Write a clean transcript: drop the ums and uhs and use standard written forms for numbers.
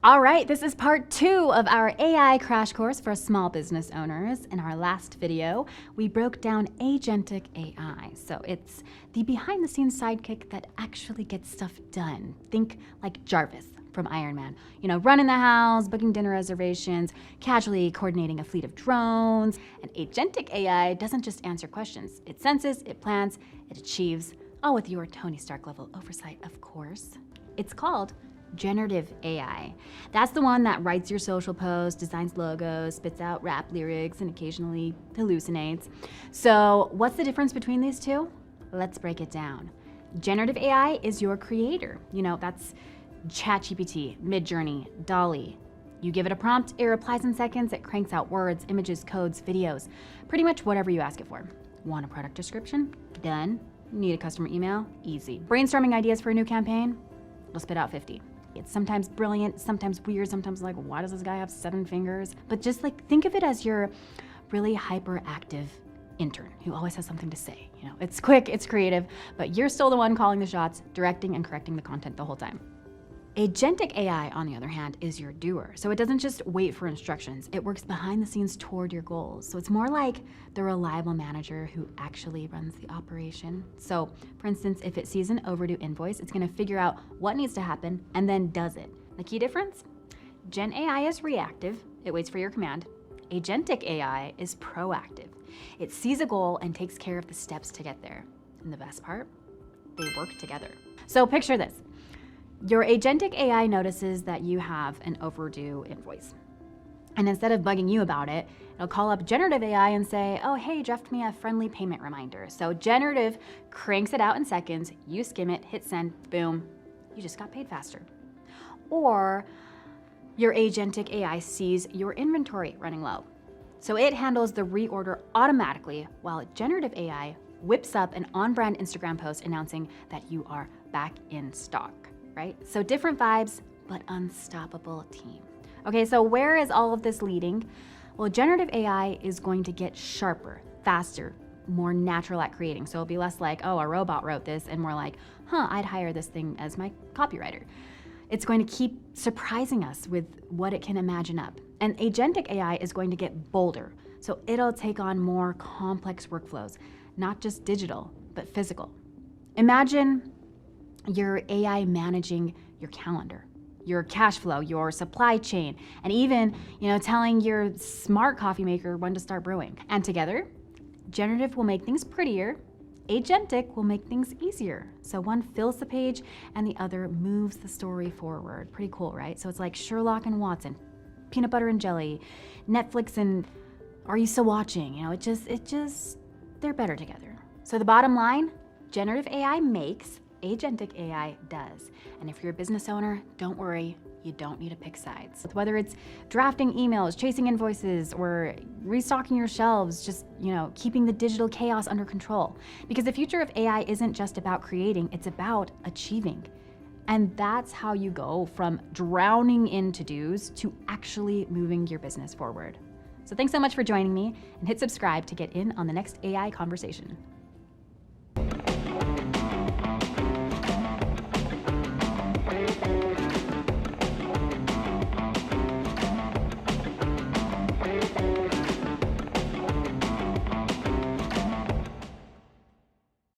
All right, this is part 2 of our AI crash course for small business owners. In our last video, we broke down Agentic AI. So it's the behind the scenes sidekick that actually gets stuff done. Think like Jarvis from Iron Man. You know, running the house, booking dinner reservations, casually coordinating a fleet of drones. And Agentic AI doesn't just answer questions. It senses, it plans, it achieves, all with your Tony Stark level oversight, of course. It's called Generative AI. That's the one that writes your social posts, designs logos, spits out rap lyrics, and occasionally hallucinates. So what's the difference between these two? Let's break it down. Generative AI is your creator. You know, that's ChatGPT, Midjourney, Dolly. You give it a prompt, it replies in seconds, it cranks out words, images, codes, videos, pretty much whatever you ask it for. Want a product description? Done. Need a customer email? Easy. Brainstorming ideas for a new campaign? It'll spit out 50. It's sometimes brilliant, sometimes weird, sometimes like, why does this guy have 7 fingers? But just like, think of it as your really hyperactive intern who always has something to say. You know, it's quick, it's creative, but you're still the one calling the shots, directing and correcting the content the whole time. Agentic AI, on the other hand, is your doer. So it doesn't just wait for instructions. It works behind the scenes toward your goals. So it's more like the reliable manager who actually runs the operation. So for instance, if it sees an overdue invoice, it's gonna figure out what needs to happen and then does it. The key difference? Gen AI is reactive. It waits for your command. Agentic AI is proactive. It sees a goal and takes care of the steps to get there. And the best part? They work together. So picture this. Your Agentic AI notices that you have an overdue invoice. And instead of bugging you about it, it'll call up Generative AI and say, oh, hey, draft me a friendly payment reminder. So Generative cranks it out in seconds, you skim it, hit send, boom, you just got paid faster. Or your Agentic AI sees your inventory running low. So it handles the reorder automatically while Generative AI whips up an on-brand Instagram post announcing that you are back in stock. Right? So different vibes, but unstoppable team. Okay, so where is all of this leading? Well, generative AI is going to get sharper, faster, more natural at creating. So it'll be less like, oh, a robot wrote this, and more like, I'd hire this thing as my copywriter. It's going to keep surprising us with what it can imagine up. And agentic AI is going to get bolder. So it'll take on more complex workflows, not just digital, but physical. Imagine your AI managing your calendar, your cash flow, your supply chain, and even, telling your smart coffee maker when to start brewing. And together, generative will make things prettier, agentic will make things easier. So one fills the page and the other moves the story forward. Pretty cool, right? So it's like Sherlock and Watson, peanut butter and jelly, Netflix and Are You Still Watching? It just, they're better together. So the bottom line, generative AI makes, Agentic AI does. And if you're a business owner, don't worry, you don't need to pick sides. Whether it's drafting emails, chasing invoices, or restocking your shelves, just, keeping the digital chaos under control. Because the future of AI isn't just about creating, it's about achieving. And that's how you go from drowning in to-dos to actually moving your business forward. So thanks so much for joining me, and hit subscribe to get in on the next AI conversation.